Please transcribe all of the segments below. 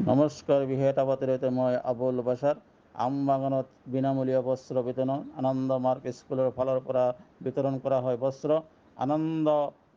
নমস্কাৰ। বিশেষ আৱতৰিতে মই আবুল বাছাৰ। আমবাগানত বিনামূলীয়া বস্ত্ৰ বিতৰণ আনন্দ মাৰ্ক স্কুলৰ ফালৰ পৰা বিতৰণ কৰা হয়। বস্ত্ৰ আনন্দ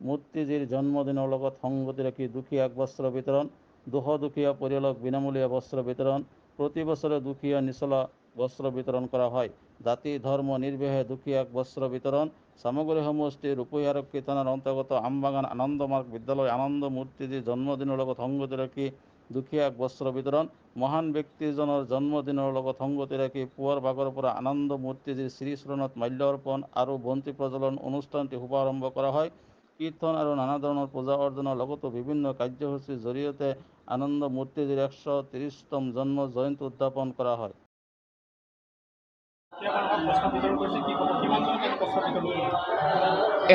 মূৰ্তিজীৰ জন্মদিনৰ লগত সংগতি ৰাখি দুখীয়াক বস্ত্ৰ বিতৰণ, 200 দুখীয়া পৰিয়ালক বিনামূলীয়া বস্ত্ৰ বিতৰণ। প্ৰতি বছৰে দুখীয়া নিচলা বস্ত্ৰ বিতৰণ কৰা হয়। জাতি ধৰ্ম নিৰ্বিশেষে দুখীয়াক বস্ত্ৰ বিতৰণ। সামগ্ৰী সমষ্টি ৰূপহী আৰক্ষী থানাৰ অন্তৰ্গত আমবাগান আনন্দ মাৰ্ক বিদ্যালয় আনন্দ মূৰ্তিজীৰ জন্মদিনৰ লগত সংগতি ৰাখি দুখীয়াক বস্ত্ৰ বিতৰণ। মহান ব্যক্তিজনৰ জন্মদিনৰ লগত সংগতি ৰাখি পুৱাৰ ভাগৰ পৰা আনন্দ মূৰ্তিজীৰ শ্ৰীচৰণত মাল্য অৰ্পণ আৰু বন্তি প্ৰজ্বলন অনুষ্ঠানটি শুভাৰম্ভ কৰা হয়। কীৰ্তন আৰু নানা ধৰণৰ পূজা অৰ্চনাৰ লগতো বিভিন্ন কাৰ্যসূচীৰ জৰিয়তে আনন্দ মূৰ্তিজীৰ 130তম জন্ম জয়ন্তী উদযাপন কৰা হয়।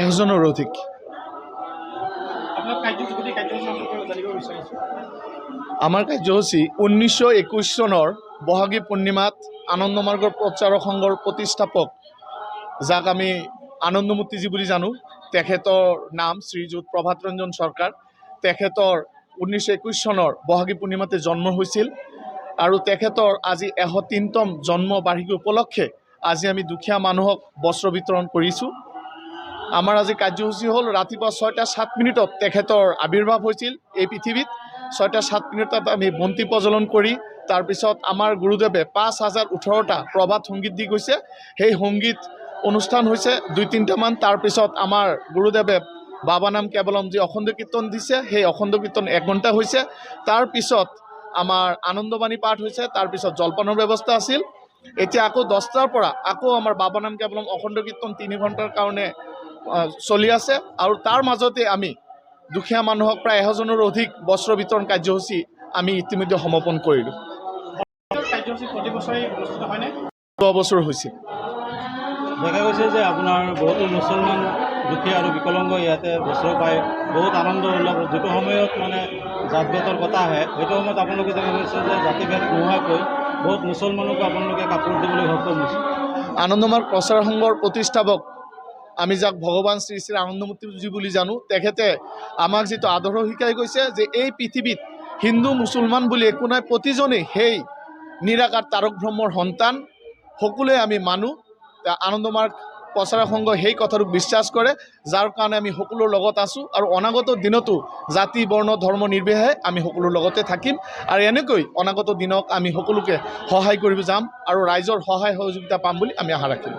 এজনৰ অধিক। আমাৰ কাৰ্যসূচী 1921 চনৰ বহাগী পূৰ্ণিমাত আনন্দমাৰ্গৰ প্ৰচাৰক সংঘৰ প্ৰতিষ্ঠাপক, যাক আমি আনন্দমূৰ্তিজী বুলি জানো, তেখেতৰ নাম শ্ৰীযুত প্ৰভাত ৰঞ্জন চৰকাৰ। তেখেতৰ 1921 চনৰ বহাগী পূৰ্ণিমাতে জন্ম হৈছিল আৰু তেখেতৰ আজি 103তম জন্ম বাৰ্ষিকী উপলক্ষে আজি আমি দুখীয়া মানুহক বস্ত্ৰ বিতৰণ কৰিছোঁ। আমাৰ আজি কাৰ্যসূচী হ'ল ৰাতিপুৱা 6:07 তেখেতৰ আৱিৰ্ভাৱ হৈছিল এই পৃথিৱীত। 6:07 আমি বন্তি প্ৰজ্বলন কৰি তাৰপিছত আমাৰ গুৰুদেৱে 5018টা প্ৰভাত সংগীত দি গৈছে। সেই সংগীত অনুষ্ঠান হৈছে 2-3টামান। তাৰপিছত আমাৰ গুৰুদেৱে বাবা নাম কেৱলম যি অখণ্ড কীৰ্তন দিছে, সেই অখণ্ড কীৰ্তন 1 ঘণ্টা হৈছে। তাৰপিছত আমাৰ আনন্দবাণী পাঠ হৈছে, তাৰপিছত জলপানৰ ব্যৱস্থা আছিল। এতিয়া আকৌ 10টাৰ পৰা আকৌ আমাৰ বাবা নাম কেৱলম অখণ্ড কীৰ্তন 3 ঘণ্টাৰ কাৰণে চলি আছে। আৰু তাৰ মাজতে আমি দুখীয়া মানুহক প্ৰায় 1000জনৰো অধিক বস্ত্ৰ বিতৰণ কাৰ্যসূচী আমি ইতিমধ্যে সমাপন কৰিলোঁ। বছৰ হৈছিল। দেখা গৈছে যে আপোনাৰ বহুতো মুছলমান দুখীয়া আৰু বিকলাংগ ইয়াতে বস্ত্ৰ পায়, বহুত আনন্দ উল্লাস। যিটো সময়ত মানে জাত ভেদৰ কথা আহে, সেইটো সময়ত আপোনালোকে দেখা গৈছে যে জাতিভেদ নোহোৱাকৈ বহুত মুছলমানকো আপোনালোকে কাপোৰ দিবলৈ সক্ষম হৈছে। আনন্দমাৰ্গ প্ৰচাৰ সংঘৰ প্ৰতিষ্ঠাপক, আমি যাক ভগৱান শ্ৰী শ্ৰী আনন্দমূৰ্তিজী বুলি জানো, তেখেতে আমাক যিটো আদৰ্শ শিকাই গৈছে যে এই পৃথিৱীত হিন্দু মুছলমান বুলি একো নাই, প্ৰতিজনেই সেই নিৰাকাৰ তাৰক ব্ৰহ্মৰ সন্তান, সকলোৱে আমি মানো। আনন্দমাৰ্গ প্ৰচাৰ সংঘ সেই কথাটোক বিশ্বাস কৰে, যাৰ কাৰণে আমি সকলোৰ লগত আছোঁ আৰু অনাগত দিনতো জাতি বৰ্ণ ধৰ্ম নিৰ্বিশেষে আমি সকলোৰ লগতে থাকিম। আৰু এনেকৈ অনাগত দিনক আমি সকলোকে সহায় কৰিব যাম আৰু ৰাইজৰ সহায় সহযোগিতা পাম বুলি আমি আশা ৰাখিম।